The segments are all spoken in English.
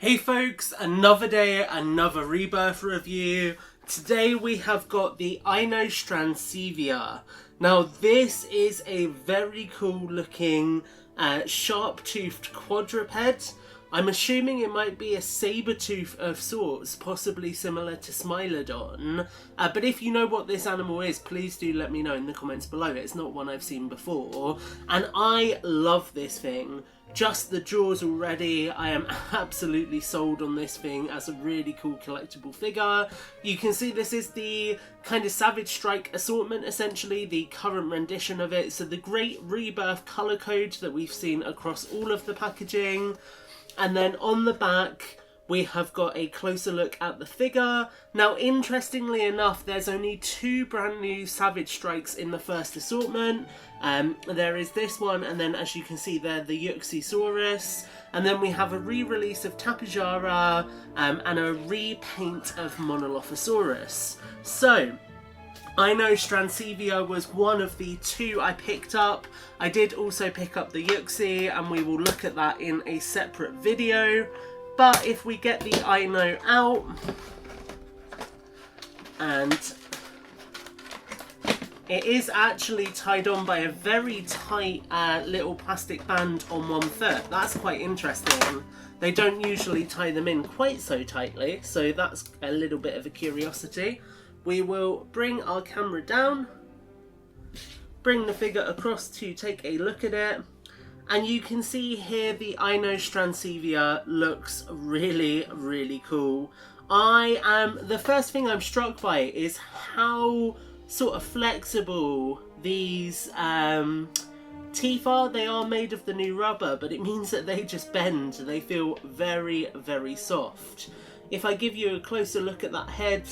Hey folks, another day, another Rebirth review. Today we have got the Inostrancevia. Now this is a very cool looking sharp-toothed quadruped. I'm assuming it might be a saber-tooth of sorts, possibly similar to Smilodon. But if you know what this animal is, please do let me know in the comments below. It's not one I've seen before. And I love this thing. Just the jaws already, I am absolutely sold on this thing as a really cool collectible figure. You can see this is the kind of Savage Strike assortment, essentially, the current rendition of it. So the great Rebirth colour code that we've seen across all of the packaging. And then on the back, we have got a closer look at the figure. Now, interestingly enough, there's only two brand new Savage Strikes in the first assortment. There is this one, and then as you can see there, the Yuxisaurus. And then we have a re-release of Tapejara and a repaint of Monolophosaurus. So, Inostrancevia was one of the two I picked up. I did also pick up the Yuxi, and we will look at that in a separate video. But if we get the Ino out, and it is actually tied on by a very tight little plastic band on one foot. That's quite interesting. They don't usually tie them in quite so tightly, so that's a little bit of a curiosity. We will bring our camera down, bring the figure across to take a look at it. And you can see here the Inostrancevia looks really, really cool. The first thing I'm struck by is how sort of flexible these teeth are. They are made of the new rubber, but it means that they just bend. They feel very, very soft. If I give you a closer look at that head,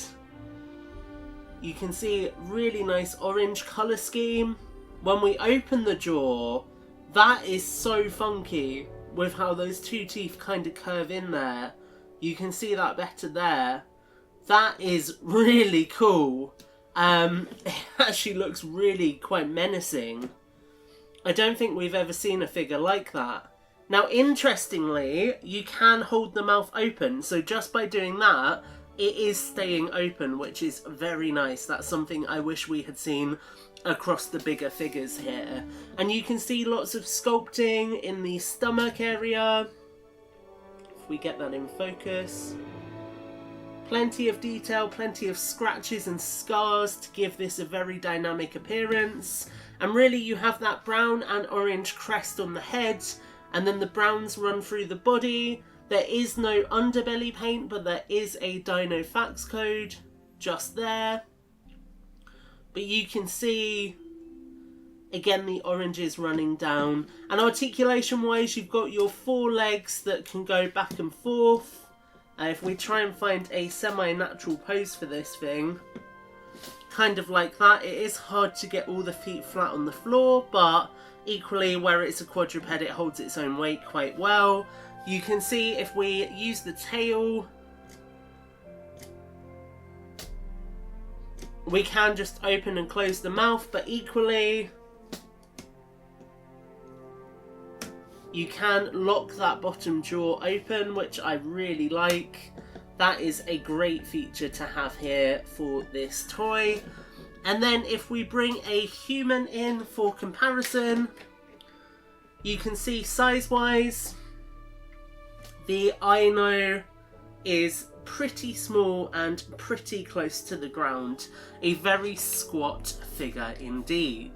you can see really nice orange colour scheme. When we open the jaw, that is so funky with how those two teeth kind of curve in there. You can see that better there. That is really cool. It actually looks really quite menacing. I don't think we've ever seen a figure like that. Now, interestingly, you can hold the mouth open. So just by doing that, it is staying open, which is very nice. That's something I wish we had seen across the bigger figures here. And you can see lots of sculpting in the stomach area. If we get that in focus. Plenty of detail, plenty of scratches and scars to give this a very dynamic appearance. And really you have that brown and orange crest on the head, and then the browns run through the body. There is no underbelly paint, but there is a Dino Facts code just there. But you can see, again, the oranges running down. And articulation wise, you've got your four legs that can go back and forth. If we try and find a semi-natural pose for this thing, kind of like that. It is hard to get all the feet flat on the floor, but equally where it's a quadruped, it holds its own weight quite well. You can see if we use the tail, we can just open and close the mouth, but equally you can lock that bottom jaw open, which I really like. That is a great feature to have here for this toy. And then if we bring a human in for comparison, you can see size-wise, the Ino is pretty small and pretty close to the ground. A very squat figure indeed.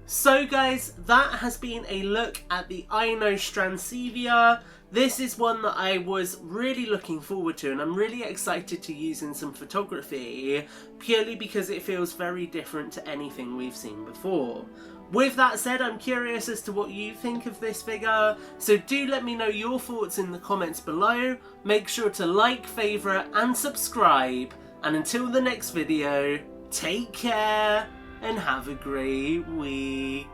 So guys, that has been a look at the Inostrancevia. This is one that I was really looking forward to, and I'm really excited to use in some photography, purely because it feels very different to anything we've seen before. With that said, I'm curious as to what you think of this figure, so do let me know your thoughts in the comments below. Make sure to like, favourite and subscribe, and until the next video, take care and have a great week.